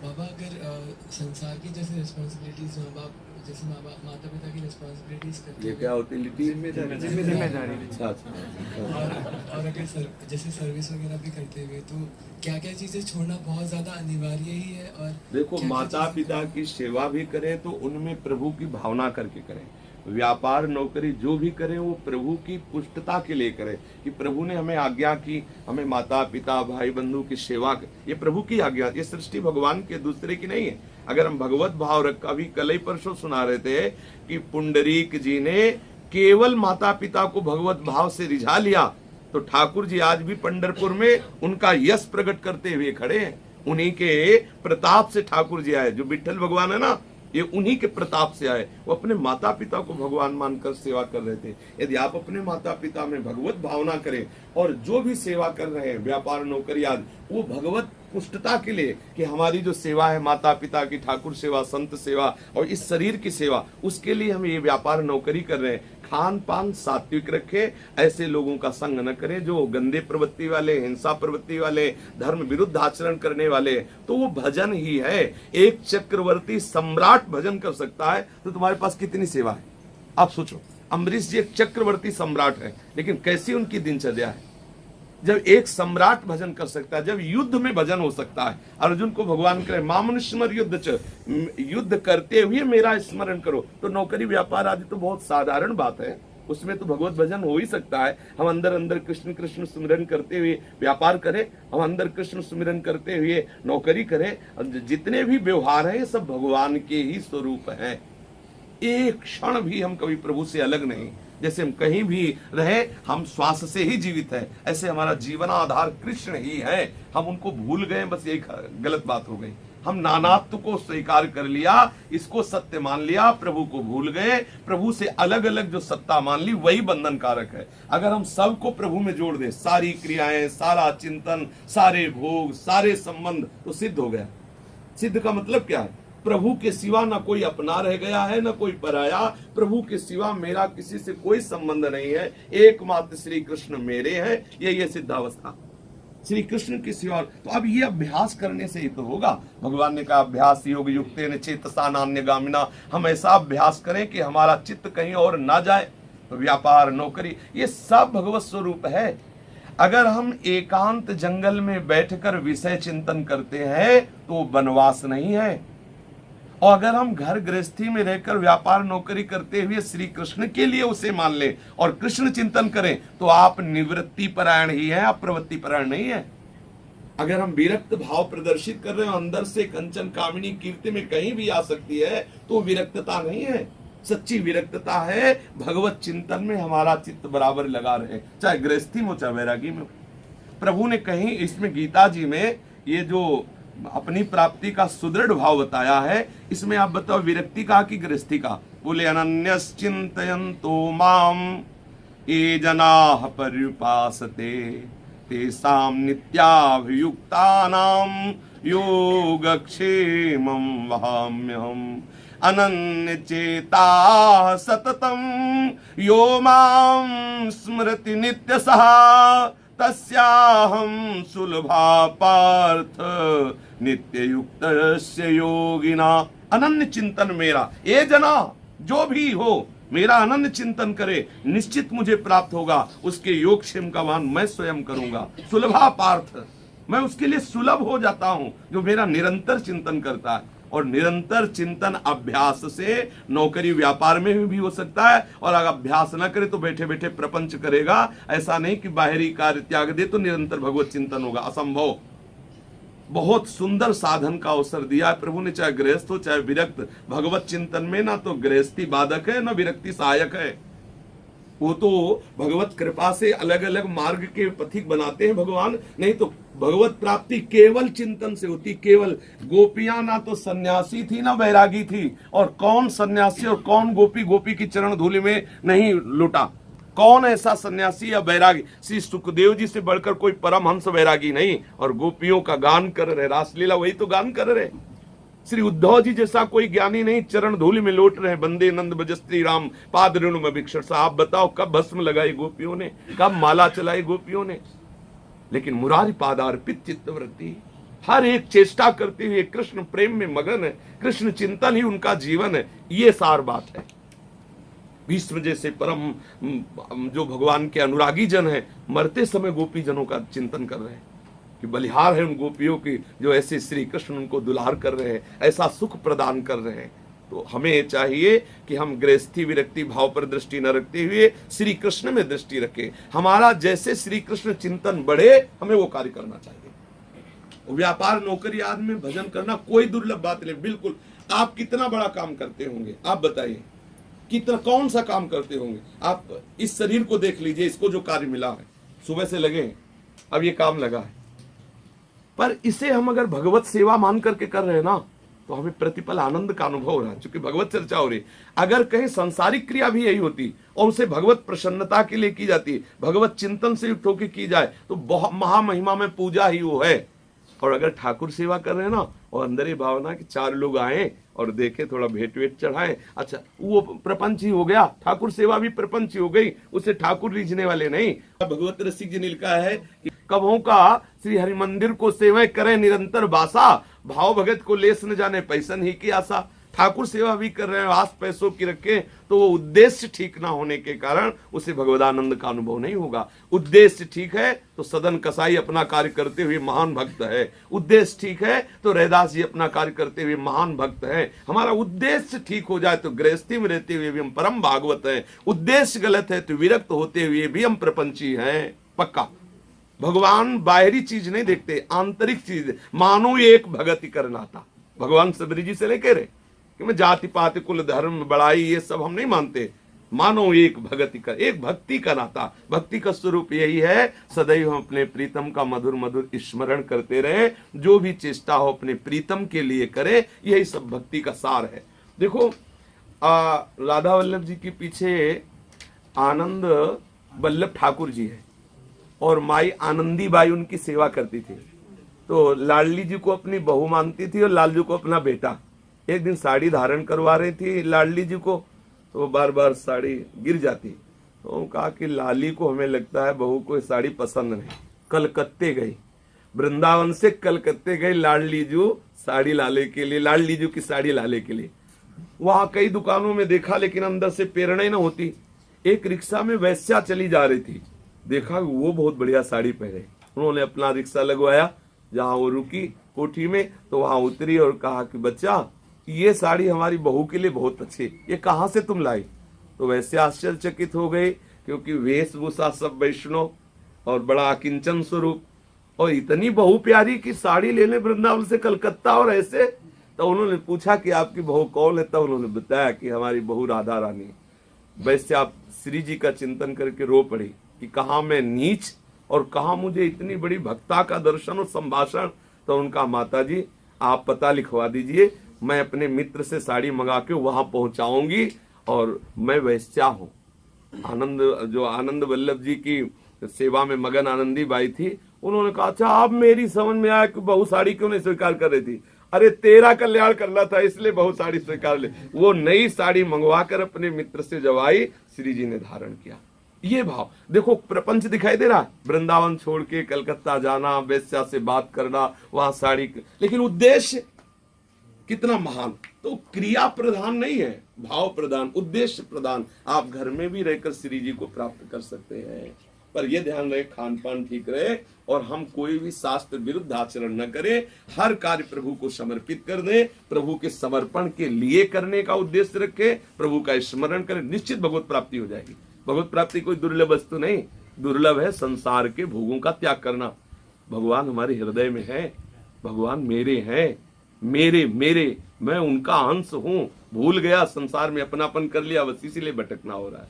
बाबा अगर संसार की जैसे रिस्पॉन्सिबिलिटीज माँ बाप जैसे माता पिता की रिस्पॉन्सिबिलिटीज करते ये क्या होती है? जिम्मेदारी अच्छा अच्छा। और अगर जैसे सर्विस वगैरह भी करते हुए तो क्या क्या चीज़ें छोड़ना बहुत ज़्यादा अनिवार्य ही है। और देखो, माता पिता की सेवा भी करें तो उनमें प्रभु की भावना करके करें। व्यापार नौकरी जो भी करें वो प्रभु की पुष्टता के लिए करें कि प्रभु ने हमें आज्ञा की, हमें माता पिता भाई बंधु की सेवा, ये प्रभु की आज्ञा, ये सृष्टि भगवान के दूसरे की नहीं है। अगर हम भगवत भाव रख, अभी कल ही परसों सुना रहे थे कि पुंडरीक जी ने केवल माता पिता को भगवत भाव से रिझा लिया, तो ठाकुर जी आज भी पंढरपुर में उनका यश प्रकट करते हुए खड़े हैं। उन्हीं के प्रताप से ठाकुर जी आए। जो विठल भगवान है ना, ये उन्हीं के प्रताप से आए। वो अपने माता पिता को भगवान मानकर सेवा कर रहे थे। यदि आप अपने माता पिता में भगवत भावना करें और जो भी सेवा कर रहे हैं, व्यापार नौकरी आदि, वो भगवत पुष्टता के लिए कि हमारी जो सेवा है माता पिता की, ठाकुर सेवा, संत सेवा और इस शरीर की सेवा, उसके लिए हम ये व्यापार नौकरी कर रहे हैं। खान पान सात्विक रखें, ऐसे लोगों का संग न करें जो गंदे प्रवृत्ति वाले, हिंसा प्रवृत्ति वाले, धर्म विरुद्ध आचरण करने वाले। तो वो भजन ही है। एक चक्रवर्ती सम्राट भजन कर सकता है तो तुम्हारे पास कितनी सेवा है? आप सोचो, अम्बरीश जी एक चक्रवर्ती सम्राट है, लेकिन कैसी उनकी दिनचर्या है। जब एक सम्राट भजन कर सकता है, जब युद्ध में भजन हो सकता है, अर्जुन को भगवान करे मामनुष्मर युद्ध च, युद्ध करते हुए मेरा स्मरण करो, तो नौकरी व्यापार आदि तो बहुत साधारण बात है, उसमें तो भगवत भजन हो ही सकता है। हम अंदर अंदर कृष्ण कृष्ण सुमिरन करते हुए व्यापार करें, हम अंदर कृष्ण सुमिरन करते हुए नौकरी करें। जितने भी व्यवहार है ये सब भगवान के ही स्वरूप है। एक क्षण भी हम कभी प्रभु से अलग नहीं। जैसे हम कहीं भी रहे, हम श्वास से ही जीवित है, ऐसे हमारा जीवन आधार कृष्ण ही है। हम उनको भूल गए, बस यही गलत बात हो गई। हम नानात्व को स्वीकार कर लिया, इसको सत्य मान लिया, प्रभु को भूल गए। प्रभु से अलग अलग जो सत्ता मान ली वही बंधन कारक है। अगर हम सबको प्रभु में जोड़ दें, सारी क्रियाएं, सारा चिंतन, सारे भोग, सारे संबंध, तो सिद्ध हो गया। सिद्ध का मतलब क्या है? प्रभु के सिवा ना कोई अपना रह गया है, ना कोई पराया। प्रभु के सिवा मेरा किसी से कोई संबंध नहीं है, एकमात्र श्री कृष्ण मेरे हैं। ये सिद्धावस्था श्री कृष्ण के सिवा। तो अब ये अभ्यास करने से ही तो होगा। भगवान ने कहा अभ्यास योग युक्तेन चेतसा नान्यगामिना। हम ऐसा अभ्यास करें कि हमारा चित्त कहीं और ना जाए। तो व्यापार नौकरी ये सब भगवत स्वरूप है। अगर हम एकांत जंगल में बैठकर विषय चिंतन करते हैं तो वनवास नहीं है, और अगर हम घर गृहस्थी में रहकर व्यापार नौकरी करते हुए श्री कृष्ण के लिए उसे मान ले और कृष्ण चिंतन करें तो आप निवृत्ति परायण ही है, आप प्रवृत्ति परायण नहीं है। अगर हम विरक्त भाव प्रदर्शित कर रहे हैं, अंदर से कंचन कामिनी कीर्ति में कहीं भी आ सकती है, तो विरक्तता नहीं है। सच्ची विरक्तता है भगवत चिंतन में हमारा चित्त बराबर लगा रहे, चाहे गृहस्थी में चाहे वैरागी में। प्रभु ने कहीं इसमें गीता जी में ये जो अपनी प्राप्ति का सुदृढ़ भाव बताया है, इसमें आप बताओ विरक्ति का कि गृहस्थी का? बोले अनन्यश्चिन्तयन्तो माम ये जनाः पर्युपासते तेषां नित्याभियुक्तानां योगक्षेमं वहाम्यहम्। अनन्यचेताः सततं यो मां स्मरति नित्यसः तस्याहं सुलभा पार्थ नित्य युक्तस्य योगिना। अनन्य चिंतन मेरा, ये जना जो भी हो मेरा अनन्य चिंतन करे, निश्चित मुझे प्राप्त होगा। उसके योगक्षेम का वाहन मैं स्वयं करूंगा। सुलभा पार्थ, मैं उसके लिए सुलभ हो जाता हूं जो मेरा निरंतर चिंतन करता है। और निरंतर चिंतन अभ्यास से नौकरी व्यापार में भी हो सकता है, और अगर अभ्यास न करे तो बैठे बैठे प्रपंच करेगा। ऐसा नहीं कि बाहरी कार्य त्याग दे तो निरंतर भगवत चिंतन होगा, असंभव। बहुत सुंदर साधन का अवसर दिया है प्रभु ने, चाहे गृहस्थ हो चाहे विरक्त। भगवत चिंतन में ना तो गृहस्थी बाधक है ना विरक्ति सहायक है। वो तो भगवत कृपा से अलग अलग मार्ग के पथिक बनाते हैं भगवान, नहीं तो भगवत प्राप्ति केवल चिंतन से होती। केवल गोपियां ना तो सन्यासी थी ना वैरागी थी, और कौन सन्यासी और कौन गोपी गोपी की चरण धूलि में नहीं लुटा? कौन ऐसा सन्यासी या वैरागी? श्री सुखदेव जी से बढ़कर कोई परमहंस वैरागी नहीं, और गोपियों का गान कर रहे, रासलीला वही तो गान कर रहे। श्री उद्धव जी जैसा कोई ज्ञानी नहीं, चरण धूलि में लौट रहे, बंदे नंद भज श्री राम पाद रेणु में भिक्षण। साहब बताओ कब भस्म लगाई गोपियों ने, कब माला चलाई गोपियों ने? लेकिन मुरारी पादार्पित चित्तवृत्ति, हर एक चेष्टा करते हुए कृष्ण प्रेम में मगन है, कृष्ण चिंतन ही उनका जीवन है। ये सार बात है। भीष्म जैसे परम जो भगवान के अनुरागी जन है, मरते समय गोपी जनों का चिंतन कर रहे हैं कि बलिहार है उन गोपियों की, जो ऐसे श्री कृष्ण उनको दुलार कर रहे हैं, ऐसा सुख प्रदान कर रहे हैं। तो हमें चाहिए कि हम गृहस्थी विरक्ति भाव पर दृष्टि न रखते हुए श्री कृष्ण में दृष्टि रखें। हमारा जैसे श्री कृष्ण चिंतन बढ़े, हमें वो कार्य करना चाहिए। व्यापार नौकरी आदि में भजन करना कोई दुर्लभ बात नहीं, बिल्कुल। आप कितना बड़ा काम करते होंगे, आप बताइए, कितना, कौन सा काम करते होंगे? आप इस शरीर को देख लीजिए, इसको जो कार्य मिला है, सुबह से लगे हैं, अब ये काम लगा है, पर इसे हम अगर भगवत सेवा मान करके कर रहे हैं ना, तो हमें प्रतिपल आनंद का अनुभव हो रहा है, क्योंकि भगवत चर्चा हो रही है। अगर कहीं सांसारिक क्रिया भी यही होती और उसे भगवत प्रसन्नता के लिए की जाती, भगवत चिंतन से युक्त होकर की जाए, तो बहुत महामहिमा में पूजा ही वो है। और अगर ठाकुर सेवा कर रहे हैं ना, और अंदर ही भावना कि 4 लोग आए और देखे, थोड़ा भेंट वेट चढ़ाए, अच्छा वो प्रपंच ही हो गया, ठाकुर सेवा भी प्रपंच ही हो गई, उसे ठाकुर रीझने वाले नहीं। भगवत रसिक जी ने लिखा है कि कभों का श्री हरि मंदिर को सेवा करे निरंतर बासा, भाव भगत को लेस न जाने पैसन ही की आशा। ठाकुर सेवा भी कर रहे हैं, आस पैसों की रखे, तो वो उद्देश्य ठीक ना होने के कारण उसे भगवदानंद का अनुभव नहीं होगा। उद्देश्य ठीक है तो सदन कसाई अपना कार्य करते हुए महान भक्त है, उद्देश्य ठीक है तो रैदास जी अपना कार्य करते हुए महान भक्त है। हमारा उद्देश्य ठीक हो जाए तो गृहस्थी में रहते हुए भी हम परम भागवत हैं, उद्देश्य गलत है तो विरक्त होते हुए भी हम प्रपंची हैं। पक्का भगवान बाहरी चीज नहीं देखते, आंतरिक चीज। मानो एक भगति करना था, भगवान सबरी जी से नहीं कह रहे कि मैं जाति पाति कुल धर्म बड़ाई ये सब हम नहीं मानते, मानो एक भगति का, एक भक्ति का नाता। भक्ति का स्वरूप यही है, सदैव हम अपने प्रीतम का मधुर मधुर स्मरण करते रहे, जो भी चेष्टा हो अपने प्रीतम के लिए करे, यही सब भक्ति का सार है। देखो राधा वल्लभ जी के पीछे आनंद वल्लभ ठाकुर जी है और माई आनंदी बाई उनकी सेवा करती थी। तो लाडली जी को अपनी बहू मानती थी और लालजू को अपना बेटा। एक दिन साड़ी धारण करवा रही थी लाडली जी को, तो बार बार साड़ी गिर जाती, तो कहा कि लाली को हमें लगता है बहू को साड़ी पसंद नहीं। कलकत्ते गई, वृंदावन से कलकत्ते गई लाडली जू साड़ी लाले के लिए, लाडली जू की साड़ी लाले के लिए। वहां कई दुकानों में देखा, लेकिन अंदर से प्रेरणा ही न होती। एक रिक्शा में वैश्या चली जा रही थी, देखा वो बहुत बढ़िया साड़ी पहने, उन्होंने अपना रिक्शा लगवाया, जहां वो रुकी कोठी में, तो वहां उतरी और कहा कि बच्चा ये साड़ी हमारी बहू के लिए बहुत अच्छी, ये कहाँ से तुम लाई? तो वैसे आश्चर्यचकित हो गए, क्योंकि वेशभूषा सब वैष्णव और बड़ा किंचन स्वरूप, और इतनी बहू प्यारी की साड़ी लेने वृंदावन से कलकत्ता और ऐसे। तो उन्होंने पूछा कि आपकी बहू कौन है? तब उन्होंने बताया कि हमारी बहू राधा रानी। वैसे आप श्री जी का चिंतन करके रो पड़ी कि कहाँ मैं नीच और कहाँ मुझे इतनी बड़ी भक्ता का दर्शन और संभाषण। तो उनका माता जी आप पता लिखवा दीजिए, मैं अपने मित्र से साड़ी मंगा के वहां पहुंचाऊंगी, और मैं वैश्या हूँ। आनंद वल्लभ जी की सेवा में मगन आनंदी बाई थी, उन्होंने कहा अच्छा अब मेरी समझ में आया कि बहू साड़ी क्यों नहीं स्वीकार कर रही थी। अरे तेरा कल्याण करना था, इसलिए बहू साड़ी स्वीकार ले। वो नई साड़ी मंगवा कर अपने मित्र से जब आई, श्री जी ने धारण किया। ये भाव देखो, प्रपंच दिखाई दे रहा, वृंदावन छोड़ के कलकत्ता जाना, वैश्या से बात करना, वहां साड़ी, लेकिन उद्देश्य कितना महान। तो क्रिया प्रधान नहीं है, भाव प्रधान, उद्देश्य प्रधान। आप घर में भी रहकर श्री जी को प्राप्त कर सकते हैं, पर यह ध्यान रहे खान पान ठीक रहे और हम कोई भी शास्त्र विरुद्ध आचरण न करें। हर कार्य प्रभु को समर्पित कर दें, प्रभु के समर्पण के लिए करने का उद्देश्य रखें, प्रभु का स्मरण करें, निश्चित भगवत प्राप्ति हो जाएगी। भगवत प्राप्ति कोई दुर्लभ वस्तु नहीं, दुर्लभ है संसार के भोगों का त्याग करना। भगवान हमारे हृदय में है, भगवान मेरे हैं, मेरे मैं उनका अंश हूं। भूल गया संसार में अपनापन कर लिया, बस इसीलिए भटकना हो रहा है।